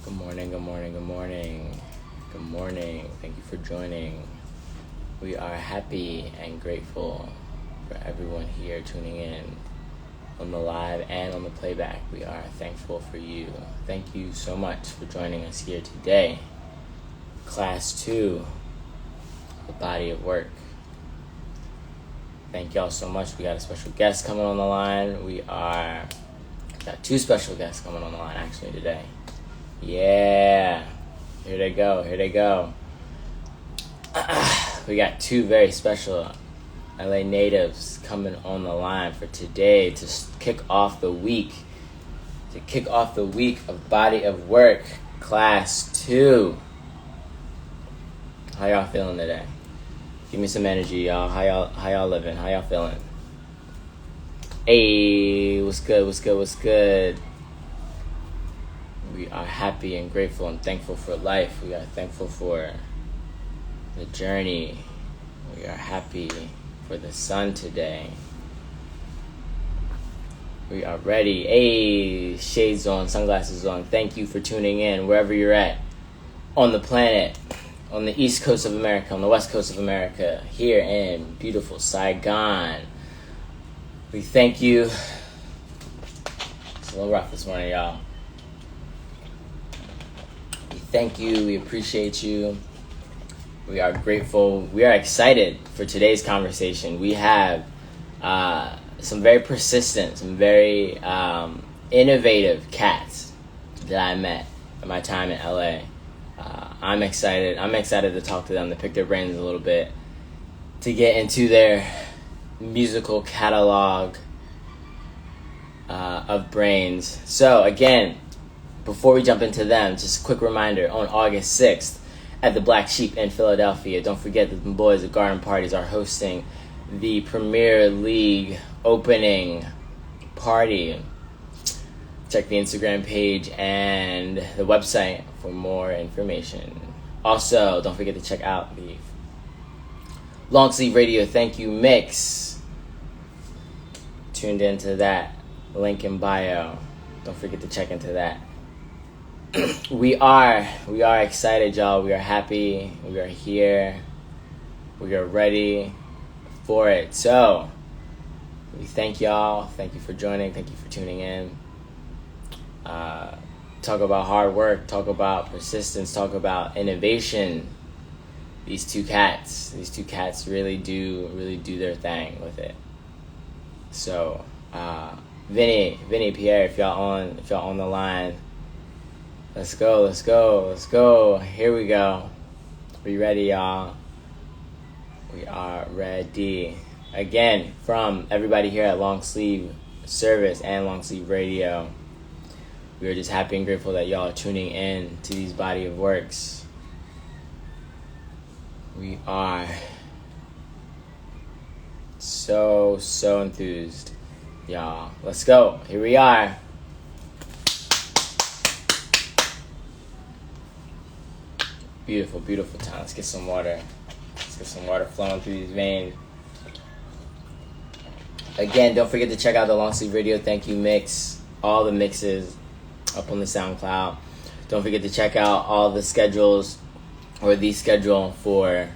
Good morning, good morning, good morning. Good morning. Thank you for joining. We are happy and grateful for everyone here tuning in on the live and on the playback. We are thankful for you. Thank you so much for joining us here today. Class 2, the body of work. Thank y'all so much. We got a special guest coming on the line. We got 2 special guests coming on the line actually today. Yeah, here they go. We got 2 very special LA natives coming on the line for today to kick off the week. Of Body of Work, Class 2. How y'all feeling today? Give me some energy, y'all. How y'all living? How y'all feeling? Hey, what's good? We are happy and grateful and thankful for life. We are thankful for the journey. We are happy for the sun today. We are ready. Hey, shades on, sunglasses on. Thank you for tuning in wherever you're at on the planet, on the East Coast of America, on the West Coast of America, here in beautiful Saigon. We thank you. It's a little rough this morning, y'all. We thank you. We appreciate you. We are grateful. We are excited for today's conversation. We have some very persistent, some very innovative cats that I met in my time in LA. I'm excited. I'm excited to talk to them, to pick their brains a little bit, to get into their musical catalog of brains. So again, before we jump into them, just a quick reminder, on August 6th at the Black Sheep in Philadelphia, don't forget that the boys at Garden Parties are hosting the Premier League opening party. Check the Instagram page and the website for more information. Also, don't forget to check out the Long Sleeve Radio Thank You Mix. Tuned into that. Link in bio. Don't forget to check into that. We are excited, y'all. We are happy. We are here. We are ready for it. So, we thank y'all. Thank you for joining. Thank you for tuning in. Talk about hard work. Talk about persistence. Talk about innovation. These two cats really do their thing with it. So, Vinnie and Pierre, if y'all on the line, let's go. Here we go. We ready, y'all? We are ready. Again, from everybody here at Long Sleeve Service and Long Sleeve Radio, we are just happy and grateful that y'all are tuning in to these body of works. We are so enthused, y'all. Let's go. Here we are. Beautiful time. Let's get some water. Let's get some water flowing through these veins. Again, don't forget to check out the Long Sleeve Radio Thank You Mix. All the mixes up on the SoundCloud. Don't forget to check out all the schedules, or the schedule for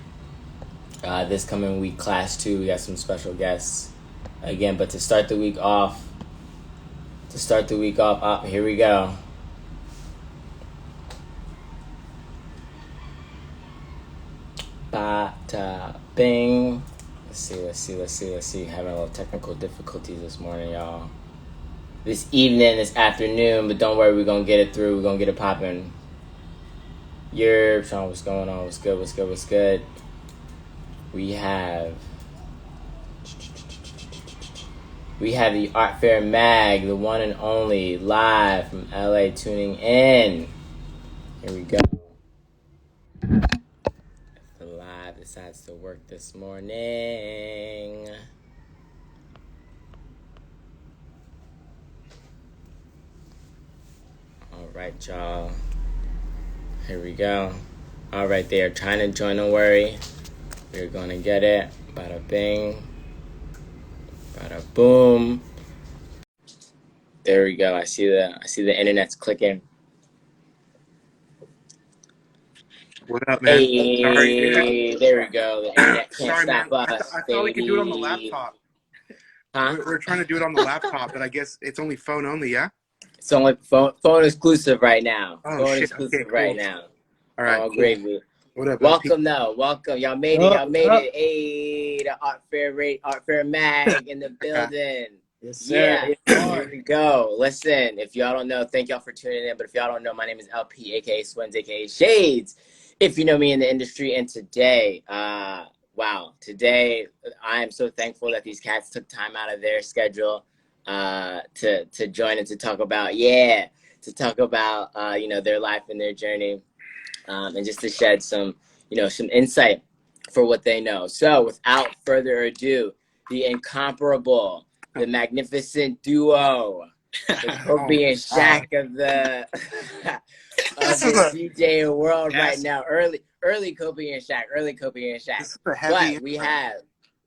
this coming week, Class 2. We got some special guests again. But to start the week off, here we go. Bada bing. Let's see. Having a little technical difficulties this morning, y'all. This evening, this afternoon, but don't worry, we're gonna get it through. We're gonna get it popping. Sean, what's going on? What's good? We have the Art Fair Mag, the one and only, live from LA, tuning in. Here we go. The live decides to work this morning. All right, y'all. Here we go. All right, they are trying to join. Don't worry. We're going to get it. Bada bing. Bada boom. There we go. I see the internet's clicking. What up, man? Sorry, internet. Hey, there we go. The internet can't Sorry, stop man. us, I thought we could do it on the baby. laptop. Huh? We're trying to do it on the laptop, but I guess it's only phone only, yeah? It's only phone exclusive right now. Oh, Phone shit. Okay, exclusive right cool. now. All right, Oh, cool. gravy. What up, LP? Welcome though. Welcome. Y'all made it. Up, Y'all made up. it. Hey, the Art Fair Mag in the building. Yes, sir. Yeah, here we go. Listen, if y'all don't know, thank y'all for tuning in. But if y'all don't know, my name is LP, aka Swins, aka Shades. If you know me in the industry, and today, today I am so thankful that these cats took time out of their schedule to join and to talk about their life and their journey, and just to shed some insight for what they know. So, without further ado, the incomparable, the magnificent duo, the Oh, Kobe and God. Shaq of the This of is the a DJ world right yes. now. Early Kobe and Shaq. Early Kobe and Shaq. This is a heavy But intro.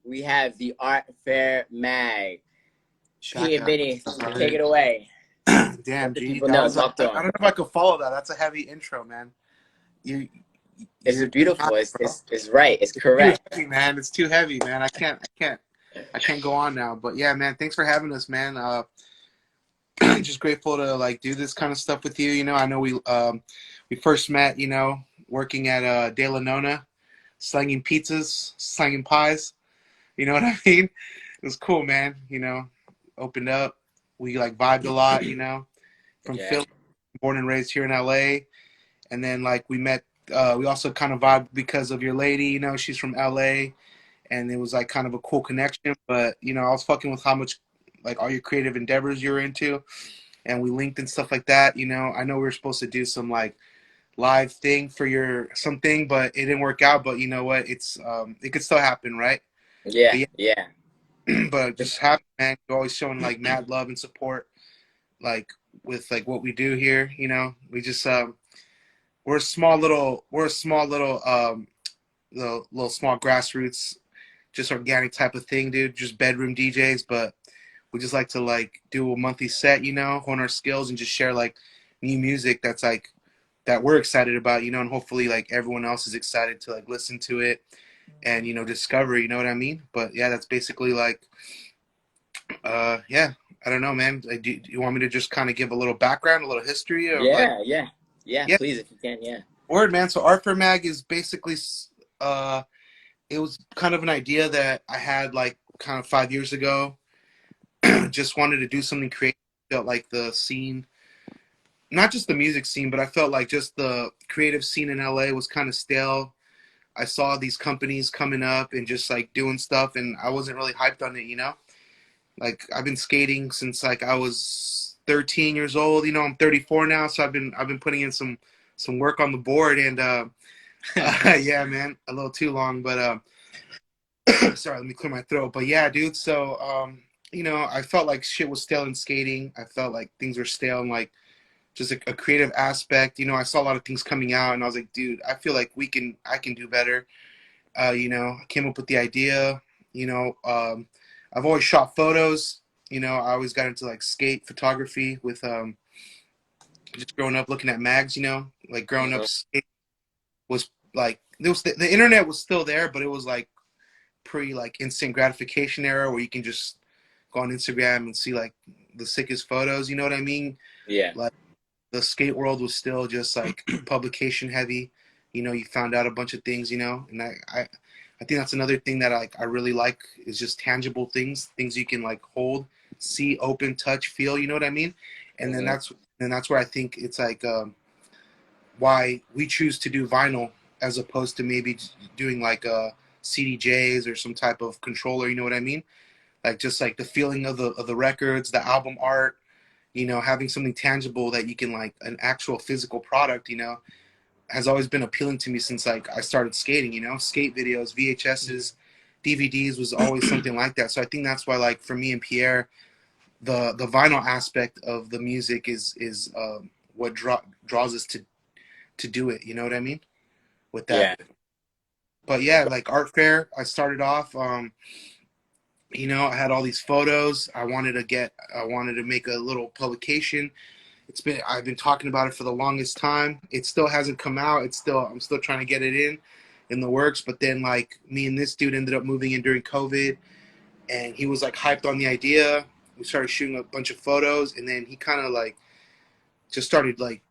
we have the Art Fair Mag. P and Shaka. Vinny, take Sorry. it away. Damn, Let the G. people That know. was a, Talk I to them. don't know if I could follow that. That's a heavy intro, man. You, It's you're beautiful. bro. It's right. It's It's too correct. heavy, man. It's too heavy, man. I can't go on now. But yeah, man, thanks for having us, man. Just grateful to like do this kind of stuff with you. You know, I know we first met, you know, working at De La Nona, slanging pizzas, slanging pies. You know what I mean? It was cool, man. You know, opened up. We like vibed a lot. You know, from Yeah. Philly, born and raised here in LA, and then like we met. We also kind of vibed because of your lady. You know, she's from LA, and it was like kind of a cool connection. But you know, I was fucking with how much like all your creative endeavors you're into, and we linked and stuff like that. You know, I know we were supposed to do some like live thing for your something, but it didn't work out. But you know what? It's it could still happen, right? Yeah. But Yeah. yeah, but just happy, man. You're always showing like mad love and support, like with like what we do here. You know, we just we're a small little small grassroots, just organic type of thing, dude. Just bedroom DJs, but we just like to like do a monthly set, you know, hone our skills and just share like new music that's like that we're excited about, you know, and hopefully like everyone else is excited to like listen to it and you know discover, you know what I mean? But yeah, that's basically like yeah, I don't know, man. Like, do you want me to just kind of give a little background, a little history of like Yeah. Yeah. Yeah. yeah, Please, if you can. Yeah. word, man. So Arthur Mag is basically uh it was kind of an idea that I had like kind of 5 years ago. Just wanted to do something creative. Felt like the scene, not just the music scene, but I felt like just the creative scene in LA was kind of stale. I saw these companies coming up and just like doing stuff, and I wasn't really hyped on it, you know? Like I've been skating since like I was 13 years old. You know, I'm 34 now, so I've been putting in some work on the board, and yeah, man, a little too long, but sorry, let me clear my throat. But yeah, dude. So you know, I felt like shit was stale in skating. I felt like things were stale and like just a creative aspect. You know, I saw a lot of things coming out, and I was like, dude, I feel like I can do better. You know, I came up with the idea. You know, I've always shot photos. You know, I always got into like skate photography with just growing up looking at mags. You know, like growing up, Mhm. skate was like there was the internet was still there, but it was like pre like instant gratification era where you can just go on Instagram and see like the sickest photos. You know what I mean? Yeah. Like the skate world was still just like publication heavy. You know, you found out a bunch of things. You know, and I think that's another thing that I really like is just tangible things you can like hold, see, open, touch, feel. You know what I mean? And Hmm. then that's where I think it's like why we choose to do vinyl as opposed to maybe doing like CDJs or some type of controller. You know what I mean? Like just like the feeling of the records, the album art. You know, having something tangible that you can like an actual physical product. You know, has always been appealing to me since like I started skating. You know, skate videos, VHSs, DVDs was always something like that. So I think that's why like for me and Pierre, the vinyl aspect of the music is what draws us to do it. You know what I mean? With that. Yeah. But yeah, like art fair, I started off. You know, I had all these photos. I wanted to make a little publication. I've been talking about it for the longest time. It still hasn't come out. I'm still trying to get it in the works. But then like me and this dude ended up moving in during COVID, and he was like hyped on the idea. We started shooting a bunch of photos, and then he kind of like just started like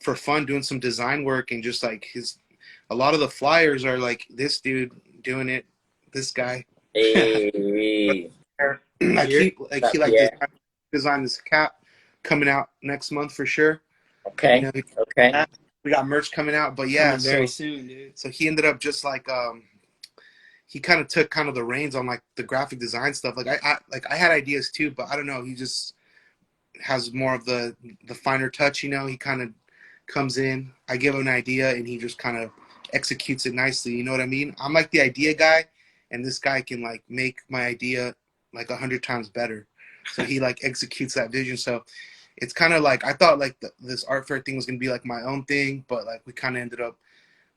for fun doing some design work, and just like his a lot of the flyers are like this dude doing it, this guy. Hey, Like Pierre. he like Pierre. designed this cap coming out next month for sure. You Okay, know, okay. we got merch coming out, but yeah, Coming very soon, dude. so he ended up just like he kind of took kind of the reins on like the graphic design stuff. Like I had ideas too, but I don't know. He just has more of the finer touch. You know, he kind of comes in. I give him an idea, and he just kind of executes it nicely. You know what I mean? I'm like the idea guy, and this guy can like make my idea like 100 times better. So he like executes that vision. So it's kind of like I thought like this art fair thing was gonna be like my own thing, but like we kind of ended up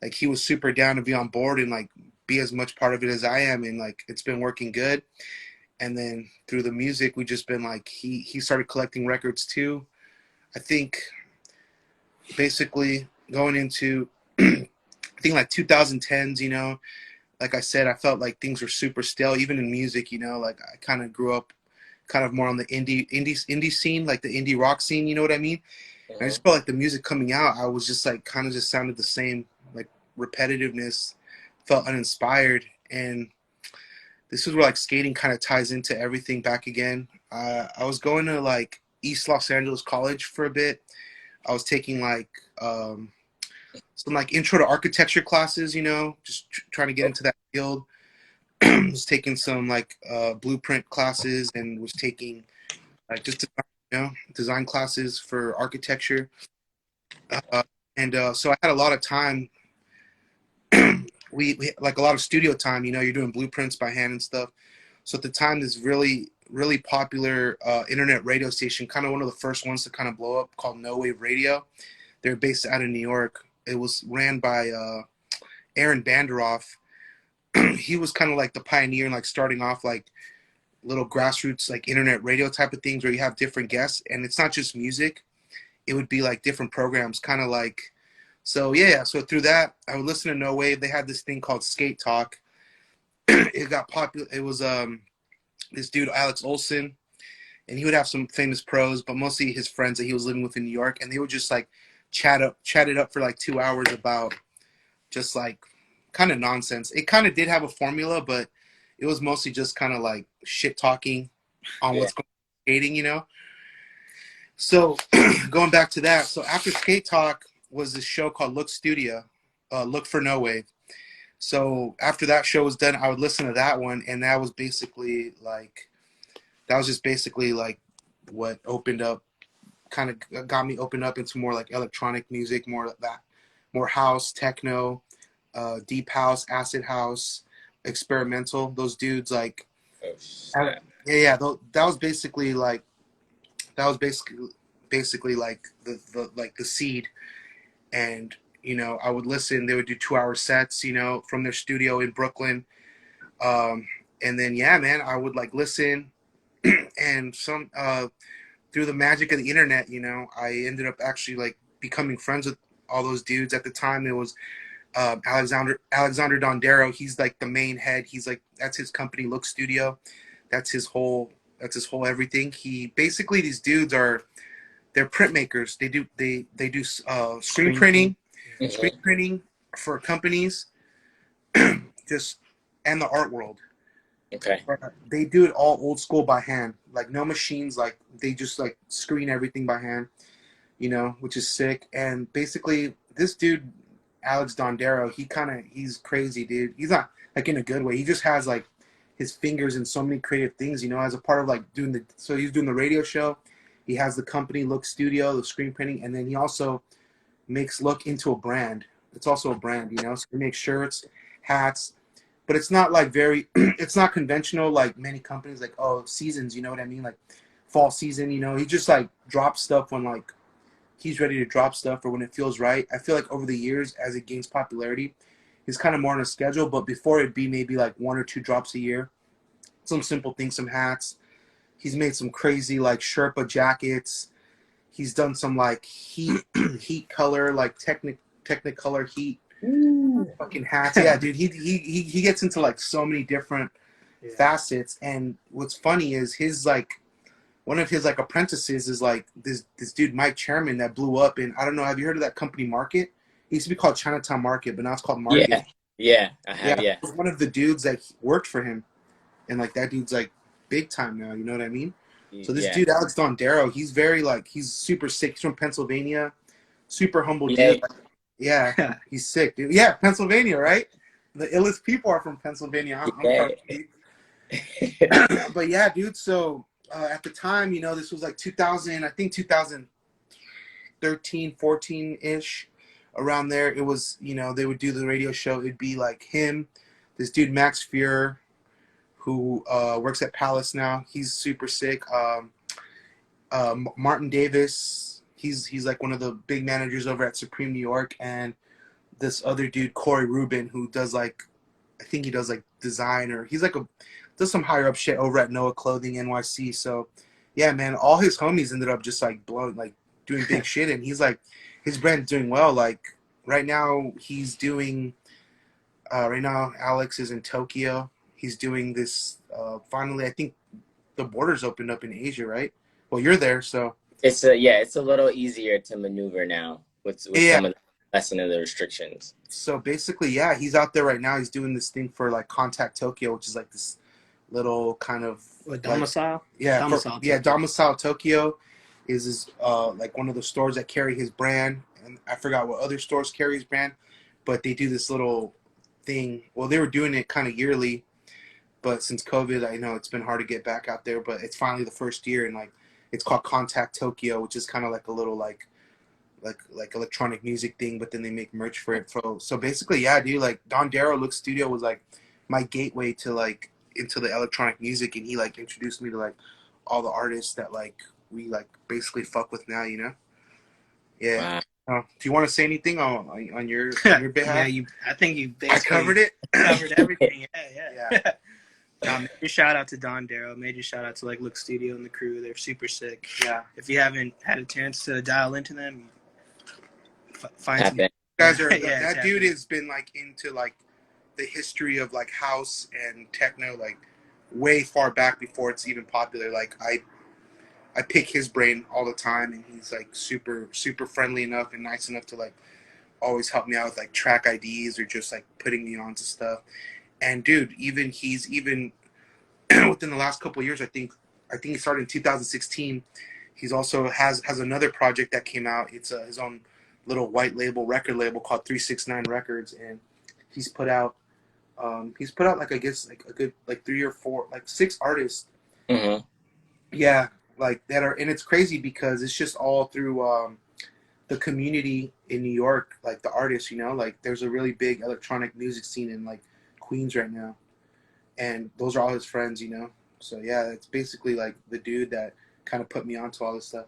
like he was super down to be on board and like be as much part of it as I am, and like it's been working good. And then through the music, we just been like he started collecting records too. I think basically going into I think like 2010s, you know, like I said, I felt like things were super stale, even in music, you know, like I kind of grew up kind of more on the indie scene, like the indie rock scene, you know what I mean? And I Mhm. just felt like the music coming out, I was just like kind of just sounded the same, like repetitiveness, felt uninspired. And this is where like skating kind of ties into everything back again. I was going to like East Los Angeles College for a bit. I was taking like some like intro to architecture classes, you know, just trying to get into that field. Was taking some like blueprint classes, and was taking like just design classes for architecture. Uh, and so I had a lot of time. We like a lot of studio time. You know, you're doing blueprints by hand and stuff. So at the time, this really popular internet radio station, kind of one of the first ones to kind of blow up, called No Wave Radio. They're based out of New York. It was ran by Aaron Banderoff. He was kind of like the pioneer in like starting off like little grassroots like internet radio type of things where you have different guests, and it's not just music. It would be like different programs, kind of like. So yeah, so through that, I would listen to No Wave. They had this thing called Skate Talk. It got popular. It was this dude Alex Olson, and he would have some famous pros, but mostly his friends that he was living with in New York, and they would just like chat it up for like 2 hours about just like kind of nonsense. It kind of did have a formula, but it was mostly just kind of like shit talking on Yeah. what's going on skating, you know. So going back to that, so after Skate Talk was this show called Look Studio, Look for No Wave. So after that show was done, I would listen to that one, and that was just basically like what opened up, kind of got me opened up into more like electronic music, more of that, more house, techno, deep house, acid house, experimental. Those dudes like, Oh, snap. yeah. That was basically like that was basically like the like the seed. And you know, I would listen. They would do 2 hour sets, you know, from their studio in Brooklyn. Um, and then yeah, man, I would like listen, and some through the magic of the internet, you know, I ended up actually like becoming friends with all those dudes. At the time, it was Alexander Dondero. He's like the main head. He's like that's his company, Look Studio. That's his whole. That's his whole everything. He basically these dudes are they're printmakers. They do Screen print. screen Mhm. printing for companies, just and the art world. Okay. They do it all old school by hand, like no machines. Like they just like screen everything by hand, you know, which is sick. And basically, this dude, Alex Dondero, he's crazy, dude. He's not like in a good way. He just has like his fingers in so many creative things, you know, as a part of like so he's doing the radio show. He has the company Look Studio, the screen printing, and then he also makes Look into a brand. It's also a brand, you know. So he makes shirts, hats, but it's not like very it's not conventional like many companies like oh seasons, you know what I mean, like fall season, you know. He just like drops stuff when like he's ready to drop stuff or when it feels right. I feel like over the years as it gains popularity, he's kind of more on a schedule, but before it'd be maybe like 1 or 2 drops a year. Some simple things, some hats. He's made some crazy like Sherpa jackets. He's done some like heat color, like Technicolor heat Ooh. fucking hats. Yeah, dude, he gets into like so many different facets. And what's funny is his like one of his like apprentices is like this dude Mike Chairman that blew up. And I don't know, have you heard of that company Market? It used to be called Chinatown Market, but now it's called Market. Yeah, I Yeah, have. Yeah, it was one of the dudes that worked for him, and like that dude's like big time now. You know what I mean? So this yeah, dude Alex Dondero, he's very like he's super sick. He's from Pennsylvania, super humble yeah. dude. Like, yeah, he's sick, dude. Yeah, Pennsylvania, right? The illest people are from Pennsylvania. I'm Yeah. from but yeah, dude. So at the time, you know, this was like 2000, I think 2013, 14 ish, around there. It was, you know, they would do the radio show. It'd be like him, this dude Max Fuhrer, who works at Palace now. He's super sick. Martin Davis. He's like one of the big managers over at Supreme New York, and this other dude Corey Rubin, who does like, I think he does like design, or he's like does some higher up shit over at Noah Clothing NYC. So yeah, man, all his homies ended up just like blowing, like doing big shit, and he's like his brand's doing well. Like right now he's doing right now Alex is in Tokyo. He's doing this finally, I think the borders opened up in Asia, right? Well, you're there, so It's a little easier to maneuver now with yeah. some of the lessening of the restrictions. So basically, yeah, he's out there right now. He's doing this thing for like Contact Tokyo, which is like this little kind of domicile. Like, yeah, domicile. Domicile Tokyo is like one of the stores that carry his brand, and I forgot what other stores carry his brand, but they do this little thing. Well, they were doing it kind of yearly, but since COVID, I know it's been hard to get back out there. But it's finally the first year, and like it's called Contact Tokyo, which is kind of like a little like electronic music thing, but then they make merch for it. So basically, yeah, dude, like Don Darrow Look Studio was like my gateway to like into the electronic music, and he like introduced me to like all the artists that like we like basically fuck with now, you know? Yeah. Wow. Do you want to say anything on your behalf? Yeah, I think you I covered it. Covered everything. Yeah. Yeah. Major shout out to Don Darrow. Major shout out to like Look Studio and the crew. They're super sick. Yeah. If you haven't had a chance to dial into them, find some. Guys are that dude has been like into like the history of like house and techno like way far back before it's even popular. Like I pick his brain all the time, and he's like super friendly enough and nice enough to like always help me out with like track IDs or just like putting me onto stuff. And dude, he's within the last couple of years, I think he started in 2016. He's also has another project that came out. It's his own little white label record label called 369 Records, and he's put out like I guess like a good like 3 or 4 like 6 artists. Mm-hmm. Yeah, like that are, and it's crazy because it's just all through the community in New York, like the artists, you know, like there's a really big electronic music scene in like Queens right now, and those are all his friends, you know. So yeah, it's basically like the dude that kind of put me onto all this stuff.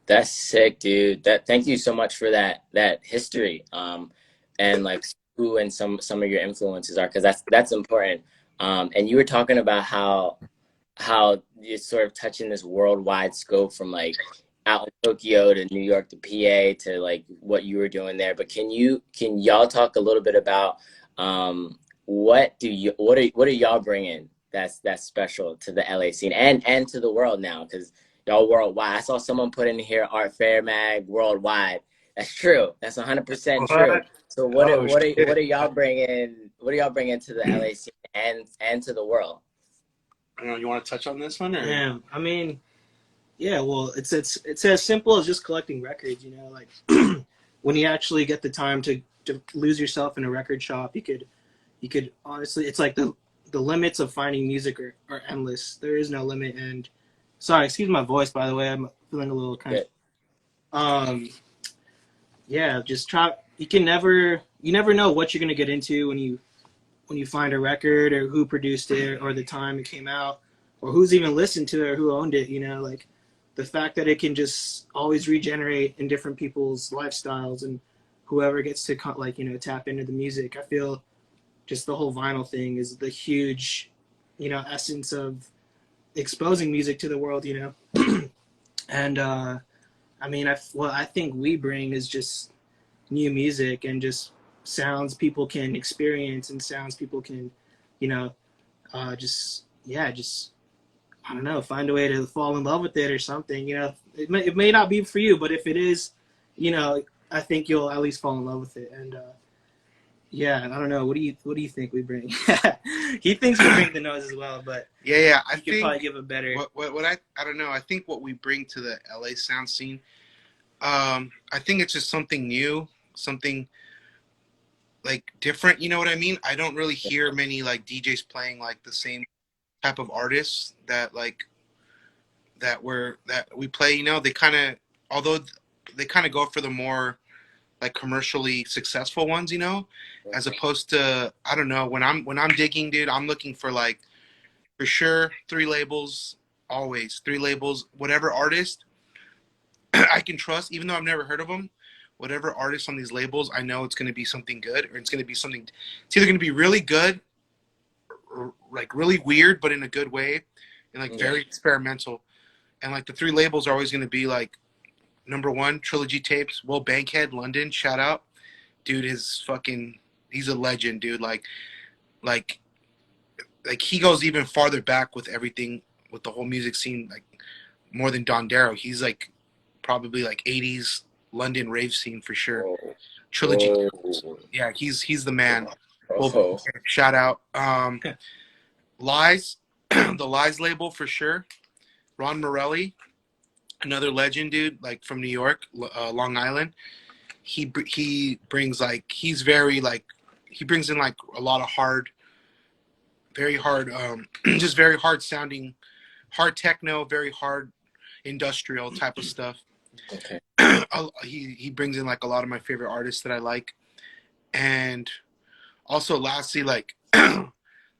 That's sick, dude. Thank you so much for that history. And like who and some of your influences are, because that's important. And you were talking about how you're sort of touching this worldwide scope from like out in Tokyo to New York to PA to like what you were doing there. But can y'all talk a little bit about what are y'all bringing that's special to the LA scene and to the world now, because y'all worldwide. I saw someone put in here Art Fair Mag worldwide. That's true. That's 100% true. So what are y'all bringing? What are y'all bringing to the LA scene and to the world? I don't know. You want to touch on this one? Or? Yeah, I mean, yeah. Well, it's as simple as just collecting records. You know, like when you actually get the time to lose yourself in a record shop, you could honestly, it's like the limits of finding music are endless. There is no limit. And sorry, excuse my voice, by the way. I'm feeling a little kind of yeah. Just try. You never know what you're gonna get into when you find a record, or who produced it, or the time it came out, or who's even listened to it, or who owned it. You know, like the fact that it can just always regenerate in different people's lifestyles, and whoever gets to like, you know, tap into the music. I feel just the whole vinyl thing is the huge, you know, essence of exposing music to the world, you know. And I mean, what I think we bring is just new music and just sounds people can experience and sounds people can, you know, just yeah, just I don't know, find a way to fall in love with it or something. You know, it may not be for you, but if it is, you know, I think you'll at least fall in love with it. And yeah, I don't know. What do you think we bring? He thinks we bring the nose as well, but Yeah. I he could think probably give a better. what I don't know. I think what we bring to the LA sound scene, I think it's just something new, something like different. You know what I mean? I don't really hear many like DJs playing like the same type of artists that we play. You know, they kind of, although they kind of go for the more like commercially successful ones, you know, as opposed to, I don't know, when I'm digging, dude, I'm looking for like, for sure, three labels, always three labels, whatever artist I can trust, even though I've never heard of them. Whatever artist on these labels, I know it's going to be something good, or it's going to be something. It's either going to be really good, or like really weird, but in a good way, and like very experimental. And like the three labels are always going to be like number one, Trilogy Tapes, Will Bankhead, London, shout out, dude. He's a legend, dude. Like he goes even farther back with everything, with the whole music scene, like more than Don Darrow. He's like probably like 80s London rave scene for sure. Whoa. Trilogy, Whoa. yeah, he's the man. Oh. Shout out. Lies, the Lies label for sure. Ron Morelli, another legend, dude, like from New York, Long Island. He brings like, he's very like, he brings in like a lot of very hard, just very hard sounding, hard techno, very hard industrial type of stuff. Okay. He brings in like a lot of my favorite artists that I like, and also lastly like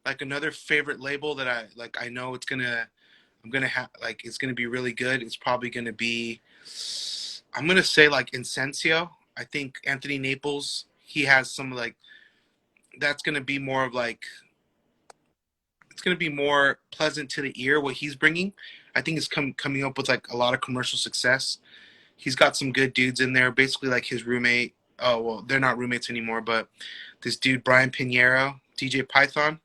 like another favorite label that I know I'm gonna have, like, it's gonna be really good. It's probably gonna be, I'm gonna say like Incensio. I think Anthony Naples, he has some like, that's gonna be more of like, it's gonna be more pleasant to the ear what he's bringing. I think it's coming up with like a lot of commercial success. He's got some good dudes in there, basically like his roommate. Oh well, they're not roommates anymore, but this dude Brian Pinheiro, DJ Python,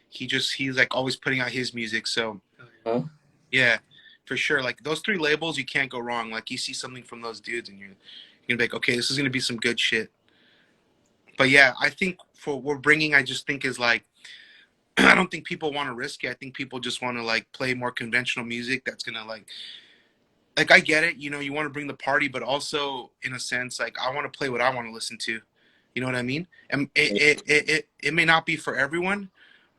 he's like always putting out his music. So Huh? yeah, for sure. Like those three labels, you can't go wrong. Like you see something from those dudes, and you're gonna be like, okay, this is gonna be some good shit. But yeah, I think for what we're bringing, I just think is like, I don't think people want to risk it. I think people just want to like play more conventional music. That's gonna like I get it. You know, you want to bring the party, but also in a sense, like I want to play what I want to listen to. You know what I mean? And it may not be for everyone,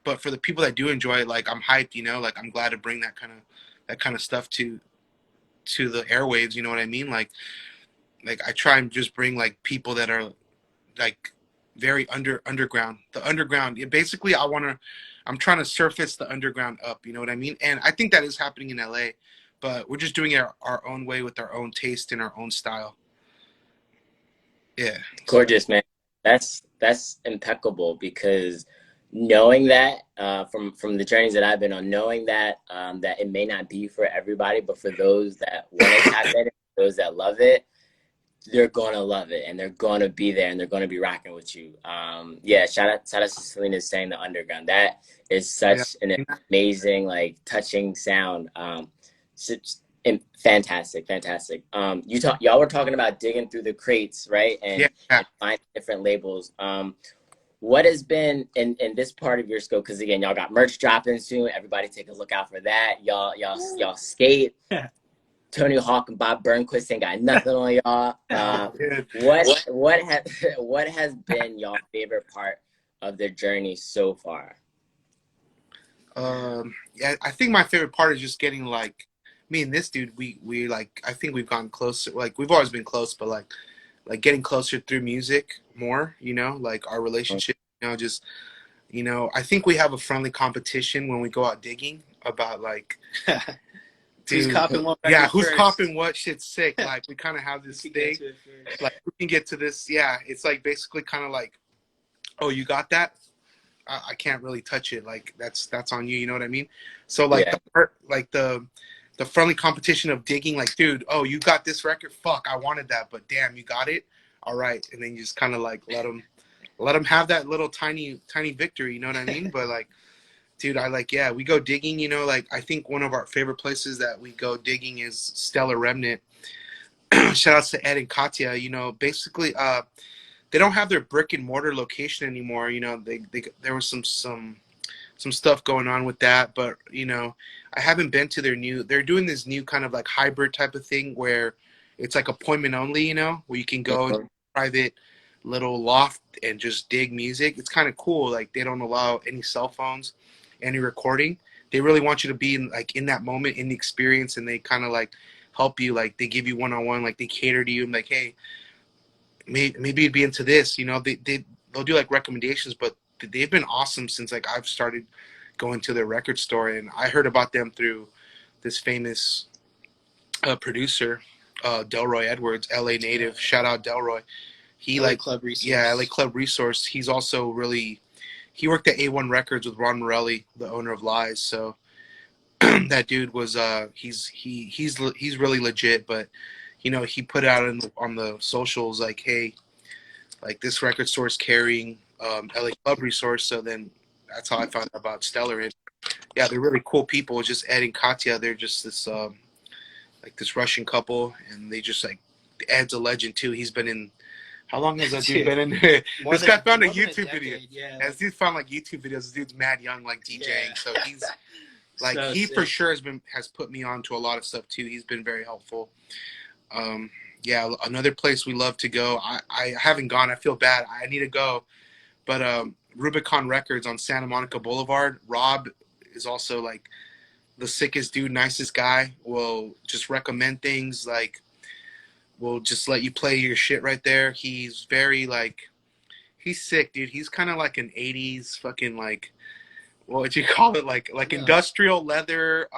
but for the people that do enjoy it, like I'm hyped. You know, like I'm glad to bring that kind of stuff to the airwaves. You know what I mean? Like I try and just bring like people that are like very underground. The underground. Basically, I'm trying to surface the underground up. You know what I mean? And I think that is happening in LA, but we're just doing it our own way with our own taste and our own style. Yeah. Gorgeous, man. That's impeccable, because knowing that, from the journeys that I've been on, knowing that, that it may not be for everybody, but for those that want to tap in, those that love it, they're gonna love it, and they're gonna be there, and they're gonna be rocking with you. Yeah, shout out to Selena saying the underground. That is such an amazing, like, touching sound. Fantastic. Y'all were talking about digging through the crates, right? And finding different labels. What has been in this part of your scope? Because again, y'all got merch dropping soon. Everybody take a look out for that. Y'all skate. Tony Hawk and Bob Burnquist ain't got nothing on y'all. What has been y'all favorite part of the journey so far? Yeah, I think my favorite part is just getting like, me and this dude, we like, I think we've gotten closer. Like we've always been close, but like getting closer through music more. You know, like our relationship. You know, just, you know, I think we have a friendly competition when we go out digging about like. Who's copping what? Yeah, who's copping what? Shit's sick. Like we kind of have this thing. Like we can get to this. Yeah, it's like basically kind of like, oh, you got that? I can't really touch it. Like that's on you. You know what I mean? So like the friendly competition of digging, like, dude, oh, you got this record, fuck, I wanted that, but damn, you got it, all right, and then you just kind of like let them have that little tiny victory, you know what I mean? But like, dude, yeah, we go digging, you know, like I think one of our favorite places that we go digging is Stellar Remnant. Shout outs to Ed and Katya. You know, basically, they don't have their brick and mortar location anymore. You know, they there was some stuff going on with that, but you know, I haven't been to their new. They're doing this new kind of like hybrid type of thing where it's like appointment only. You know, where you can go in private little loft and just dig music. It's kind of cool. Like they don't allow any cell phones, any recording. They really want you to be in that moment, in the experience, and they kind of like help you. Like they give you one-on-one. Like they cater to you. And like, hey, maybe you'd be into this. You know, they'll do like recommendations, but they've been awesome since like I've started going to their record store, and I heard about them through this famous producer, Delroy Edwards, LA native. Shout out Delroy. He LA Club Resource. Yeah, LA Club Resource. He's also he worked at A1 Records with Ron Morelli, the owner of Lies. So that dude was he's really legit. But you know, he put out on the socials like, hey, like this record store is carrying LA Club Resource. So then that's how I found out about Stellar. And yeah, they're really cool people. It's just Ed and Katya. They're just this like this Russian couple, and they just like, Ed's a legend too. He's been in. How long has that dude been in? This guy found a YouTube video. Yeah, this dude found like YouTube videos. This dude's mad young, like DJing. Yeah. So he's like, so he sick. For sure has put me on to a lot of stuff too. He's been very helpful. Yeah, another place we love to go. I haven't gone. I feel bad. I need to go. But Rubicon Records on Santa Monica Boulevard. Rob is also like the sickest dude, nicest guy. Will just recommend things, like will just let you play your shit right there. He's very like, he's sick, dude. He's kind of like an 80s fucking like, what would you call it? Like industrial leather,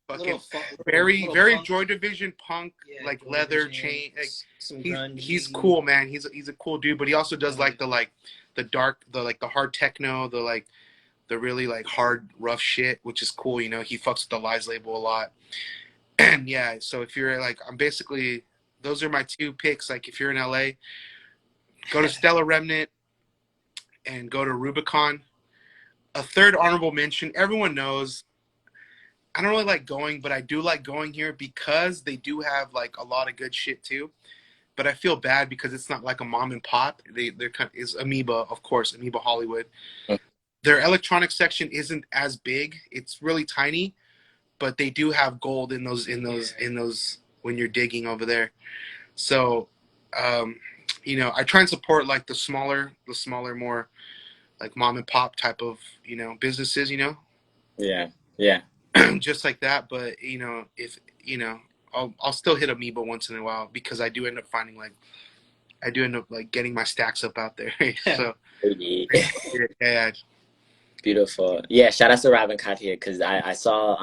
fucking very punk. Joy Division punk, yeah, like Joy leather Division, chain. Like, he's cool, man. He's a cool dude, but he also does like the dark, the hard techno, the really like hard rough shit, which is cool. You know, he fucks with the Lies label a lot. And yeah, so if you're like, I'm basically, those are my two picks. Like if you're in LA, go to Stellar Remnant and go to Rubicon. A third honorable mention, everyone knows, I don't really like going, but I do like going here because they do have like a lot of good shit too. But I feel bad because it's not like a mom and pop. They're kind of, is Amoeba, of course, Amoeba Hollywood. Their electronic section isn't as big. It's really tiny, but they do have gold in those when you're digging over there. So, you know, I try and support like the smaller, more like mom and pop type of, you know, businesses, you know. Yeah. Yeah. Just like that, but you know, if you know, I'll still hit Amoeba once in a while because I do end up finding getting my stacks up out there. So yeah. Beautiful. Yeah, shout out to Rob and Katya because I saw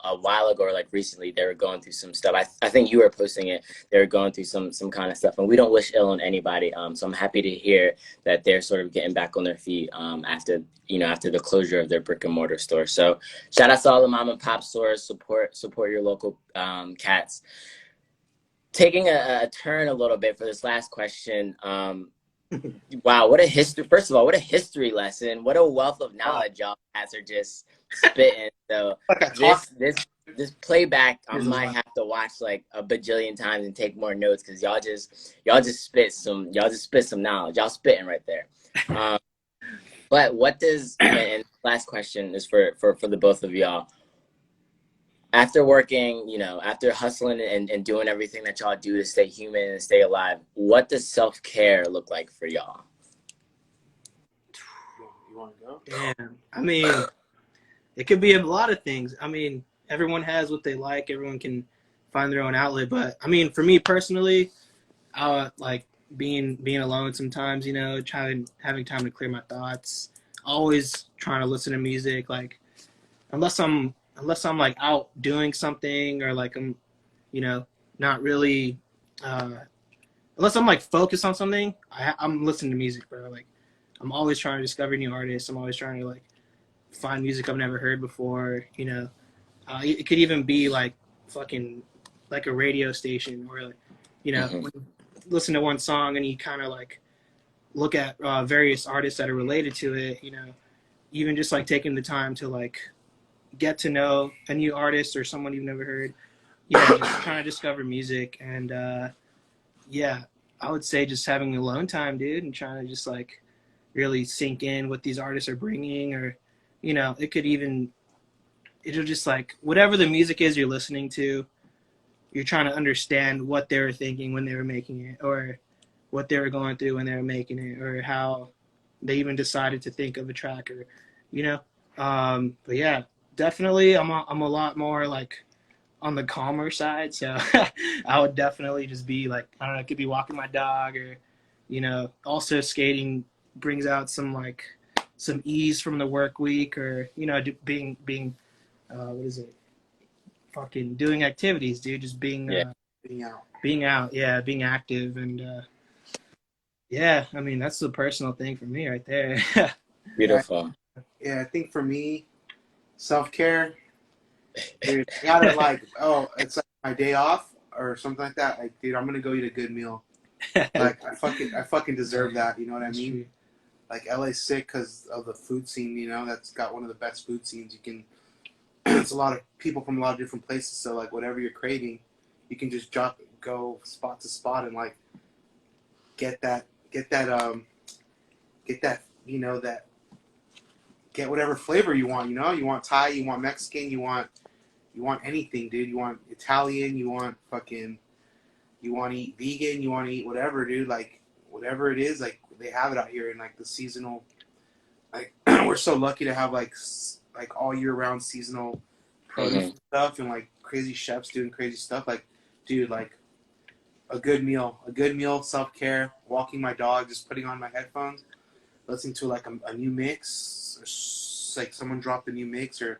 a while ago, or like recently, they were going through some stuff. I think you were posting it. They were going through some kind of stuff, and we don't wish ill on anybody. So I'm happy to hear that they're sort of getting back on their feet after the closure of their brick and mortar store. So shout out to all the mom and pop stores. Support your local cats. Taking a turn a little bit for this last question. Wow, what a history! First of all, what a history lesson! What a wealth of knowledge y'all guys are just spitting. So this playback, I might have to watch like a bajillion times and take more notes because y'all just spit some knowledge. Y'all spitting right there. But what does? And last question is for the both of y'all. After working, you know, after hustling and doing everything that y'all do to stay human and stay alive, what does self-care look like for y'all? You want to go? Damn. I mean, it could be a lot of things. I mean, everyone has what they like. Everyone can find their own outlet. But, I mean, for me personally, like being alone sometimes, you know, having time to clear my thoughts, always trying to listen to music. Like, unless I'm like out doing something or like I'm, you know, not really, unless I'm like focused on something, I'm listening to music, bro. Like I'm always trying to discover new artists. I'm always trying to like find music I've never heard before, you know. It could even be like fucking like a radio station, or you know, when you listen to one song and you kind of like look at various artists that are related to it. You know, even just like taking the time to like get to know a new artist or someone you've never heard. Yeah, just trying to discover music. And yeah, I would say just having alone time, dude, and trying to just like really sink in what these artists are bringing. Or you know, it'll just like whatever the music is you're listening to, you're trying to understand what they were thinking when they were making it, or what they were going through when they were making it, or how they even decided to think of a track, or you know. But yeah, definitely I'm a lot more like on the calmer side. So I would definitely just be like, I don't know, I could be walking my dog, or you know, also skating brings out some ease from the work week, or you know, being what is it? Fucking doing activities, dude. Just Yeah. being out, yeah, being active, and yeah. I mean, that's the personal thing for me right there. Beautiful. Yeah, I think for me, self-care, dude, I gotta like, oh, it's like my day off or something like that. Like, dude, I'm gonna go eat a good meal. Like, I fucking deserve that. You know what I That's mean? true. Like, LA's sick because of the food scene. You know, that's got one of the best food scenes. You can, it's a lot of people from a lot of different places. So like, whatever you're craving, you can just go spot to spot and like get that, get that, you know, that get whatever flavor you want. You know, you want Thai, you want Mexican, you want anything, dude. You want Italian, you want fucking, you want to eat vegan, you want to eat whatever, dude. Like whatever it is, like they have it out here in like the seasonal. Like we're so lucky to have like all year round seasonal produce and stuff, and like crazy chefs doing crazy stuff. Like, dude, like a good meal, self care, walking my dog, just putting on my headphones, listening to like a new mix, or like someone dropped a new mix or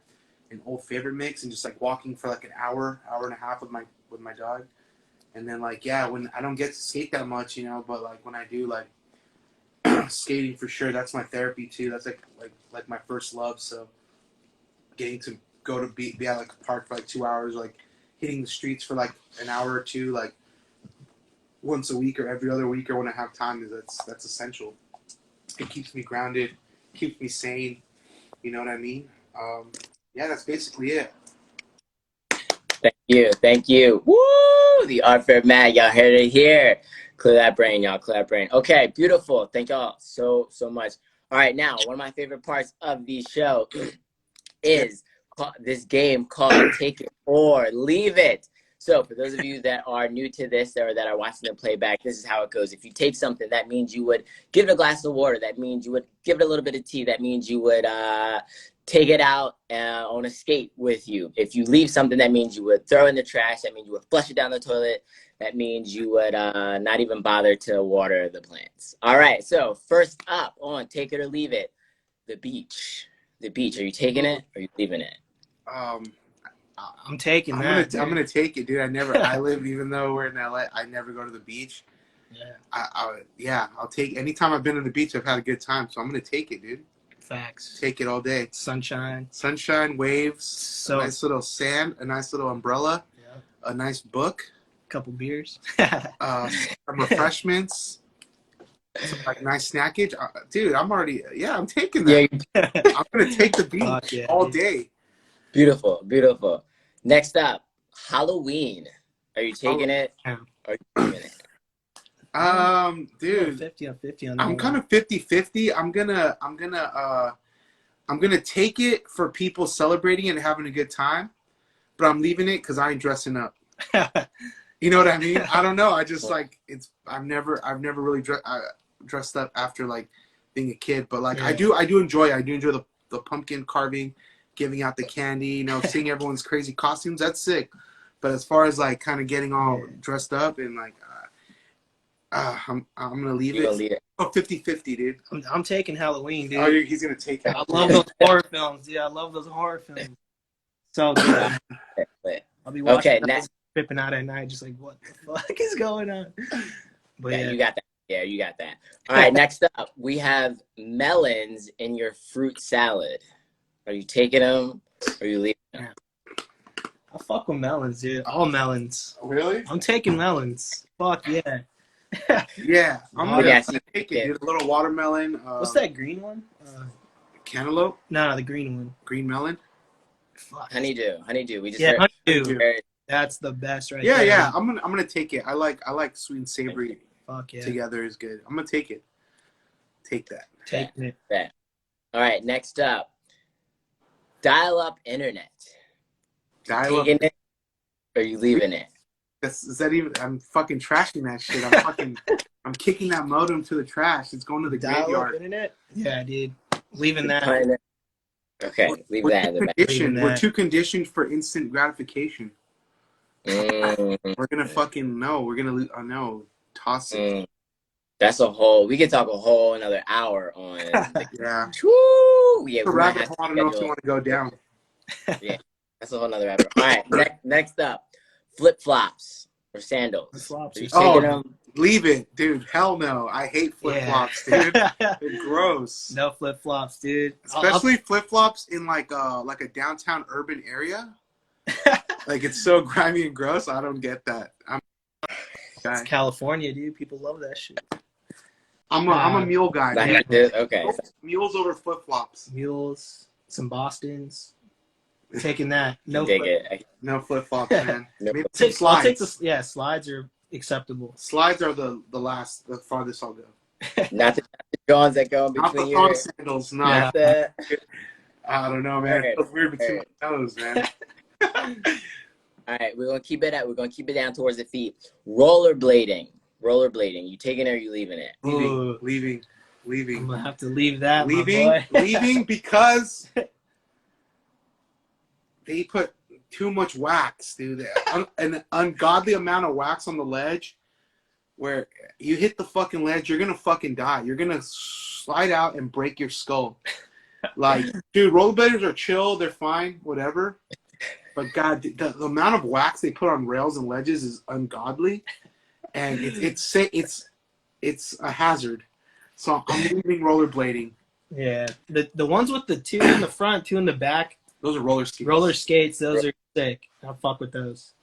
an old favorite mix, and just like walking for like an hour and a half with my dog. And then like, yeah, when I don't get to skate that much, you know, but like when I do, like skating for sure, that's my therapy too. That's like my first love. So getting to go to be at like a park for like 2 hours, like hitting the streets for like an hour or two, like once a week or every other week or when I have time, that's essential. It keeps me grounded, keeps me sane. You know what I mean? Yeah, that's basically it. Thank you. Woo! The Art Fair Mag, y'all heard it here. Clear that brain, y'all. Clear that brain. Okay, beautiful. Thank y'all so much. All right, now one of my favorite parts of the show is this game called Take It or Leave It. So for those of you that are new to this or that are watching the playback, this is how it goes. If you take something, that means you would give it a glass of water. That means you would give it a little bit of tea. That means you would take it out on a skate with you. If you leave something, that means you would throw in the trash. That means you would flush it down the toilet. That means you would not even bother to water the plants. All right, so first up on Take It or Leave It, the beach. The beach. Are you taking it or are you leaving it? I'm taking that. I'm gonna take it, dude. I live, even though we're in LA, I never go to the beach. Yeah. I'll take, anytime I've been to the beach, I've had a good time. So I'm gonna take it, dude. Facts. Take it all day. Sunshine, waves, so a nice little sand, a nice little umbrella, yeah. a nice book, Couple beers, some refreshments, some like nice snackage. Dude, I'm taking that. Yeah. I'm gonna take the beach all day. Beautiful, beautiful. Next up, Halloween. Are you taking it? Or are you leaving it? Dude, 50 on 50 on that. I'm kind of 50-50. I'm gonna take it for people celebrating it and having a good time, but I'm leaving it because I ain't dressing up. You know what I mean? I don't know. I just like I've never really dressed up after like being a kid, but like I do enjoy the pumpkin carving, giving out the candy, you know, seeing everyone's crazy costumes. That's sick. But as far as like kind of getting all dressed up and like, I'm gonna leave it. Oh, 50-50, dude. I'm taking Halloween, dude. Oh, he's gonna take it. I love those horror films. Yeah, I love those horror films. So good. I'll be watching those, tripping out at night, just like, what the fuck is going on? But yeah, you got that. Yeah, you got that. All right, next up, we have melons in your fruit salad. Are you taking them or are you leaving them? I fuck with melons, dude. All melons. Really? I'm taking melons. Fuck yeah. Yeah, I'm I gonna got you. take it, dude. A little watermelon. What's that green one? Cantaloupe, No, the green one. green melon. Fuck. Honeydew. We just Yeah, heard. honeydew. heard- That's the best right Yeah, there. yeah. I'm gonna take it. I like sweet and savory Fuck yeah. together is good. I'm gonna take it. Take that. Taking it. Bet. All right, next up, dial-up internet. Dial up. Taking it, or you leaving it? Is that even? I'm fucking trashing that shit. I'm kicking that modem to the trash. It's going to the Dial-up graveyard. internet? Yeah, dude. Leaving that. Okay, leave We're that too in the back. conditioned. Leaving We're that. too conditioned for instant gratification. Mm, We're gonna fucking no. We're gonna no. Toss it. that's we could talk a whole another hour on. Yeah. Woo! Yeah, The we might rabbit have hole. to I don't know if you schedule. want to go down. Yeah, that's a whole nother rabbit. All right, next up, flip-flops or sandals. Flip-flops Are you or taking sandals. them? Leave it, dude. Hell no. I hate flip flops, dude. They're gross. No flip flops, dude. Especially flip flops in like a downtown urban area. Like it's so grimy and gross. I don't get that. It's California, dude. People love that shit. I'm a mule guy. Like Dude. okay. Mules over flip flops. Mules, some Bostons. Taking that. No Dig flip. it. No flip flops, man. No Maybe flip- some I'll take slides. the slides are acceptable. Slides are the farthest I'll go. Not the Johns that go in Not the between thong your. sandals. No, Yeah. The, I don't know, man. It feels weird between Alright. my toes, man. all right, we're gonna keep it down towards the feet. Rollerblading. You taking it or you leaving it? Ooh. Leaving. I'm gonna have to leave that, my boy. Leaving because they put too much wax, dude. An ungodly amount of wax on the ledge where you hit the fucking ledge, you're gonna fucking die. You're gonna slide out and break your skull. Like, dude, rollerbladers are chill, they're fine, whatever. But God, the amount of wax they put on rails and ledges is ungodly, and it's a hazard. So I'm leaving rollerblading. Yeah. The ones with the two in the front, two in the back, Those are roller skates. roller skates, those are sick. I'll fuck with those.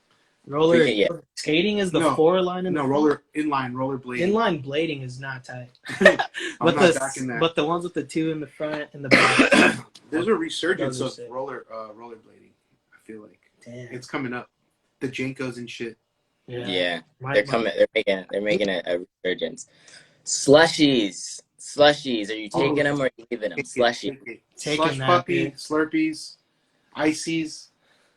Skating is the No. 4 line in the front. Rollerblading. Inline blading is not tight. I'm But not backing that. but the ones with the 2 in the front and the back. There's a resurgence Those are of sick. rollerblading. I feel like Damn. it's coming up. The Jankos and shit. Yeah, My- they're coming. They're making a resurgence. Slushies. Are you taking them or are you leaving them? Slushy. Taking Slush that, puppy, dude. Slurpees, ices,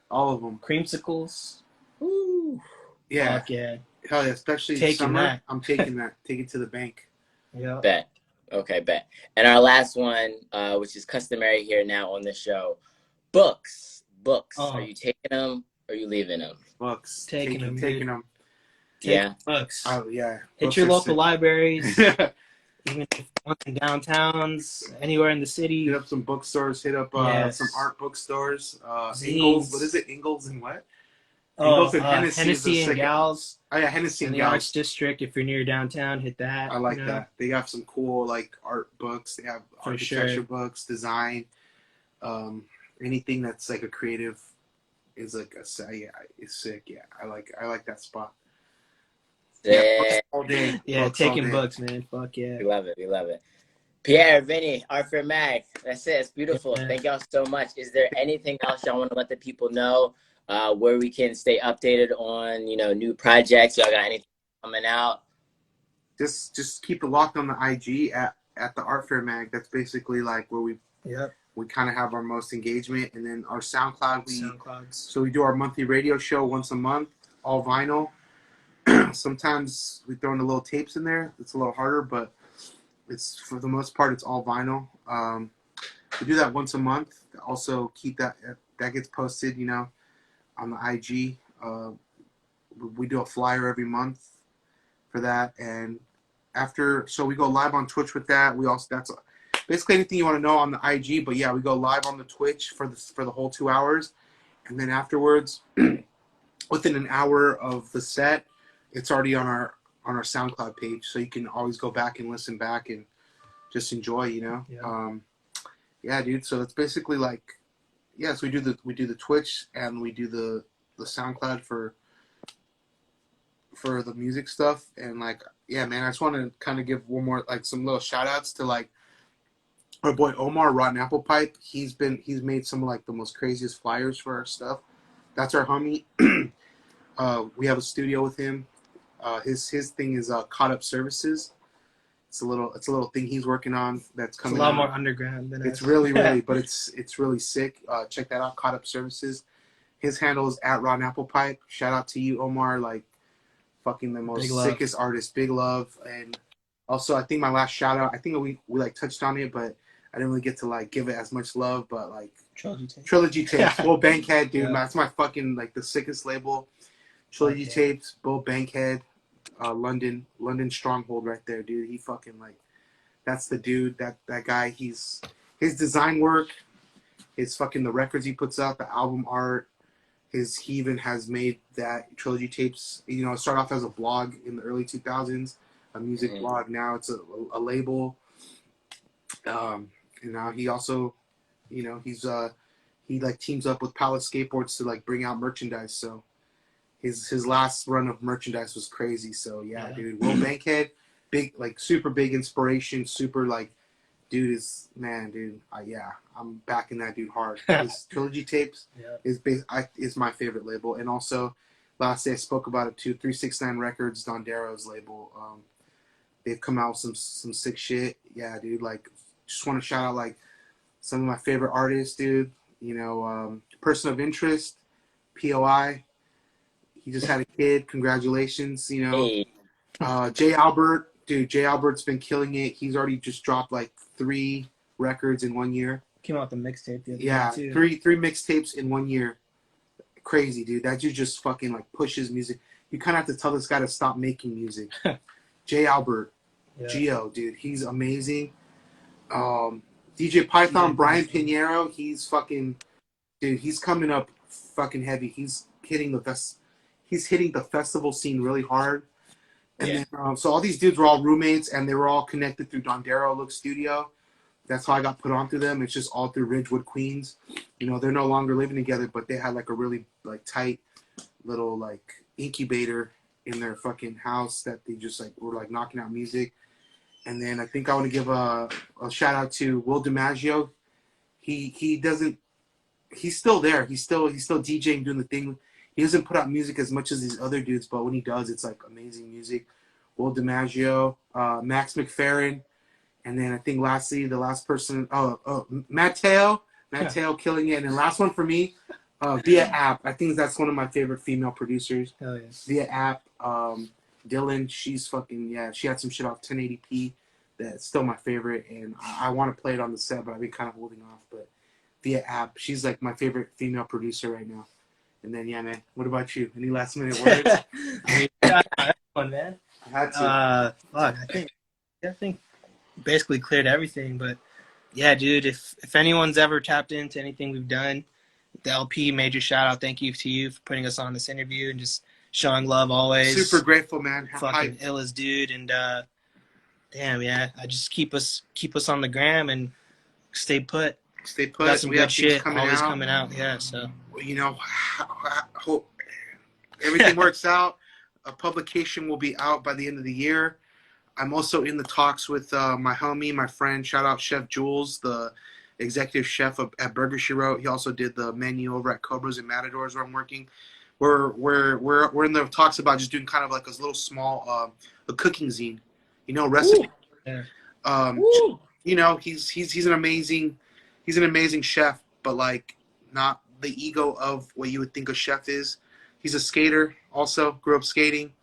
all of them. Creamsicles. Ooh. Yeah, Fuck yeah. hell yeah. Especially Taking summer. that. I'm taking that. Take it to the bank. Yeah. Bet. Okay, bet. And our last one, which is customary here now on the show, books. Oh. Are you taking them or are you leaving them? Books. Taking them, Taking dude. them. Yeah. Books. Oh yeah. Hit Books your are local sick. libraries, even if it's in downtowns, anywhere in the city. Hit up some bookstores. Hit up Yes. some art bookstores. Zines. Ingalls. What is it? Ingalls and what? Oh, Ingles and Hennessy is Hennessy the and second- Gals Oh yeah, Hennessy in and the Gals. Arts District. If you're near downtown, hit that. I like you know? that. They have some cool like art books. They have For architecture sure. books, design, anything that's like a creative is like it's sick. Yeah, I like that spot. Yeah, books all day. Yeah, Books all taking day. books, man. Fuck yeah. We love it. Pierre, Vinny, Arthur Mag. That's it. It's beautiful. Yeah. Thank y'all so much. Is there anything else y'all want to let the people know where we can stay updated on, new projects? Y'all got anything coming out? Just keep it locked on the IG at the Art Fair Mag. That's basically like where Yep. we kind of have our most engagement, and then our SoundCloud. SoundClouds. So we do our monthly radio show once a month, all vinyl. Sometimes we throw in the little tapes in there. It's a little harder, but it's for the most part it's all vinyl. We do that once a month. Also keep that gets posted, on the IG. We do a flyer every month for that, and so we go live on Twitch with that. That's basically anything you want to know on the IG. But yeah, we go live on the Twitch for the whole 2 hours, and then afterwards, within an hour of the set, it's already on our SoundCloud page, so you can always go back and listen back and just enjoy, Yeah. Yeah, dude. So it's basically like, yes, we do the Twitch and we do the the SoundCloud for the music stuff. And like, yeah, man, I just want to kind of give one more, like, some little shout outs to like our boy Omar, Rotten Apple Pipe. He's made some of like the most craziest flyers for our stuff. That's our homie. We have a studio with him. His thing is Caught Up Services. It's a little thing he's working on that's coming It's a lot out. more underground than It's us. really, but it's really sick. Check that out, Caught Up Services. His handle is at Rotten Apple Pipe. Shout out to you, Omar. Like, fucking the most sickest artist. Big love. And also, I think my last shout out, I think we like touched on it, but I didn't really get to like give it as much love. But like Trilogy Tapes, Bull Bankhead, dude. Yeah. That's my fucking like the sickest label. Trilogy Tapes, Bull Bankhead, London stronghold right there, dude. He fucking like, that's the dude. That guy. His design work, his fucking the records he puts out, the album art. He even has made that Trilogy Tapes. You know, it started off as a blog in the early 2000s, a music blog. Now it's a label. And now he also, you know, he like teams up with Palace Skateboards to like bring out merchandise. So his last run of merchandise was crazy. So yeah. Dude, Will Bankhead, big, like super big inspiration, super like, dude is, man, dude. I'm backing that dude hard. His Trilogy Tapes is my favorite label. And also, last day I spoke about it too. 369 Records, Dondero's label. They've come out with some sick shit. Yeah, dude. Like, just want to shout out like some of my favorite artists, dude. You know, Person of Interest, POI. He just had a kid. Congratulations. You know, Hey. Jay Albert, dude. Jay Albert's been killing it. He's already just dropped like 3 records in 1 year. Came out with the mixtape the other day too. three mixtapes in 1 year. Crazy, dude. That dude just fucking like pushes music. You kind of have to tell this guy to stop making music. Jay Albert, Geo, dude, he's amazing. DJ Python, Brian Pinheiro, he's fucking, dude. He's coming up fucking heavy. He's hitting the festival scene really hard. And then, so all these dudes were all roommates, and they were all connected through Dondero Look Studio. That's how I got put on through them. It's just all through Ridgewood, Queens. You know, they're no longer living together, but they had like a really like tight little like incubator in their fucking house that they just like were like knocking out music. And then I think I want to give a shout out to Will DiMaggio. He's still there. He's still DJing, doing the thing. He doesn't put out music as much as these other dudes, but when he does, it's like amazing music. Will DiMaggio, Max McFerrin, and then I think lastly, the last person, Matteo killing it. And then last one for me, Via App. I think that's one of my favorite female producers. Hell yes. Via App, Dylan, she's fucking, she had some shit off 1080p that's still my favorite, and I want to play it on the set, but I've been kind of holding off. But Via App, she's like my favorite female producer right now. And then, yeah, man, what about you? Any last minute words? That one, man. I had to. I think basically cleared everything. But yeah, dude, if anyone's ever tapped into anything we've done, the LP, major shout out. Thank you to you for putting us on this interview and just showing love always. Super grateful, man. Fucking illest dude, and damn, yeah, I just keep us on the gram and stay put. Stay put. Got some good shit coming out. Yeah, so you know, I hope everything works out. A publication will be out by the end of the year. I'm also in the talks with my homie, my friend, shout out Chef Jules, the executive chef at Burger She Wrote. He also did the menu over at Cobras and Matadors where I'm working. We're in the talks about just doing kind of like a little small a cooking zine, you know, recipe. yeah. You know, he's an amazing chef, but like not the ego of what you would think a chef is. He's a skater, also grew up skating.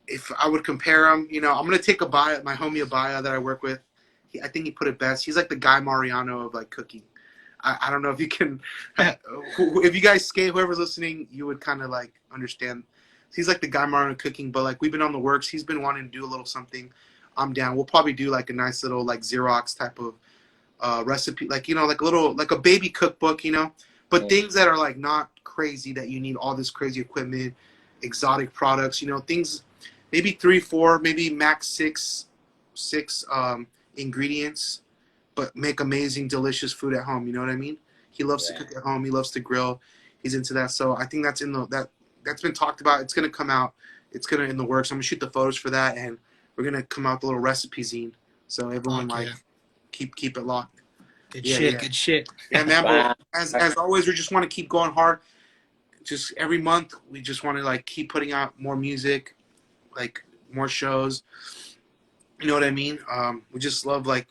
If I would compare him, you know, I'm gonna take Abaya, my homie Abaya that I work with. I think he put it best. He's like the Guy Mariano of like cooking. I don't know if you can, if you guys skate, whoever's listening, you would kind of like understand. He's like the Guy Mariano of cooking, but like we've been on the works. He's been wanting to do a little something. I'm down. We'll probably do like a nice little like Xerox type of recipe, like, you know, like a little, like a baby cookbook, you know, but things that are like not crazy that you need all this crazy equipment, exotic products, you know, things, maybe 3, 4, maybe max 6 ingredients, but make amazing, delicious food at home. You know what I mean? He loves to cook at home. He loves to grill. He's into that. So I think that's that's been talked about. It's gonna come out. It's gonna in the works. I'm gonna shoot the photos for that, and we're gonna come out with a little recipe zine. So everyone keep it locked. Good shit. Good shit. Yeah, man. Wow. But as always, we just want to keep going hard. Just every month, we just want to like keep putting out more music, like more shows. You know what I mean? We just love like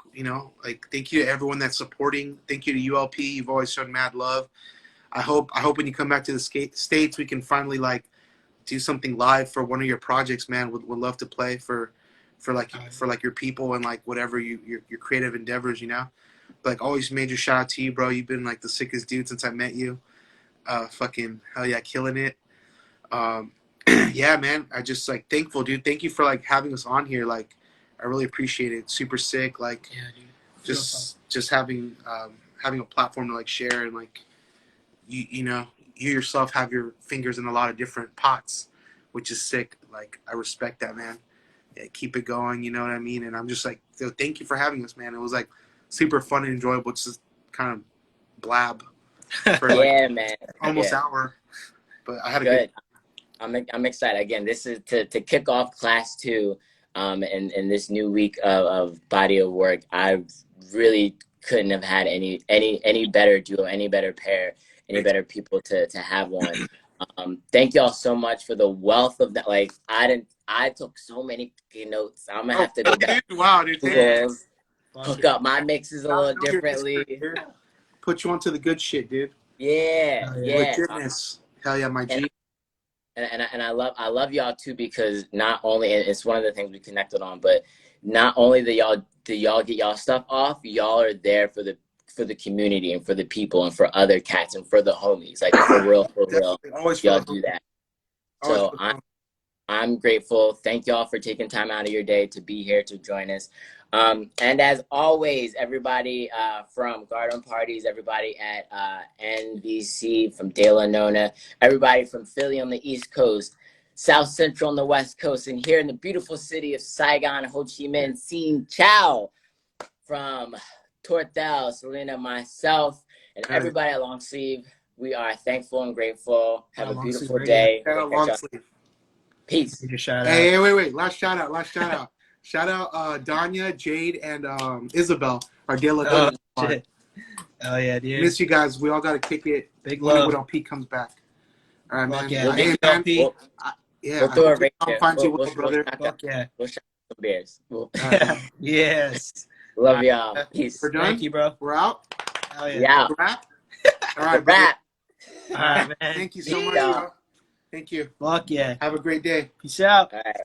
thank you to everyone that's supporting. Thank you to ULP. You've always shown mad love. I hope when you come back to the States, we can finally like do something live for one of your projects, man. Would love to play for your people and like whatever your creative endeavors, you know. Like always major shout out to you, bro. You've been like the sickest dude since I met you. Fucking hell yeah, killing it. Yeah, man. I just like thankful, dude. Thank you for like having us on here. Like I really appreciate it. Super sick. Like dude. Just having a platform to like share and like you yourself have your fingers in a lot of different pots, which is sick. Like I respect that, man. Yeah, keep it going, you know what I mean? And I'm just like, thank you for having us, man. It was like super fun and enjoyable. It's just kind of blab for like man. almost hour. But I had a good. I'm excited. Again, this is to kick off class 2 in this new week of body of work. I really couldn't have had any better duo, any better pair, any better people to have one. Thank y'all so much for the wealth of that. Like I took so many notes. I'm gonna have to go back. Wow, dude. Hook up my mixes a little differently. Put you onto the good shit, dude. Yeah. Legitness. Hell yeah, my G. And I love y'all too, because not only, and it's one of the things we connected on, but not only do y'all get y'all stuff off, y'all are there for the community and for the people and for other cats and for the homies. Like for real. Always y'all do that. So I'm grateful. Thank y'all for taking time out of your day to be here to join us. And as always, everybody from Garden Parties, everybody at NVC, from De La Nona, everybody from Philly on the East Coast, South Central on the West Coast, and here in the beautiful city of Saigon, Ho Chi Minh, Xin Chao, from Tortel, Selena, myself, and everybody at Long Sleeve. We are thankful and grateful. Have a beautiful day. Peace. Hey, wait. Last shout out. Shout out Danya, Jade, and Isabel, our De La Nona. Oh yeah, dude. Miss you guys. We all got to kick it. Big love. When Pete comes back. All right, man. Yeah, hey, man. We'll do it right there. Brother. We'll shot some beers. Yes. Love y'all. Peace. We're done? Thank you, bro. We're out? Oh, yeah. Yeah. Wrap? All right, wrap. All right, man. Thank you so much, bro. Thank you. Fuck yeah. Have a great day. Peace out. All right.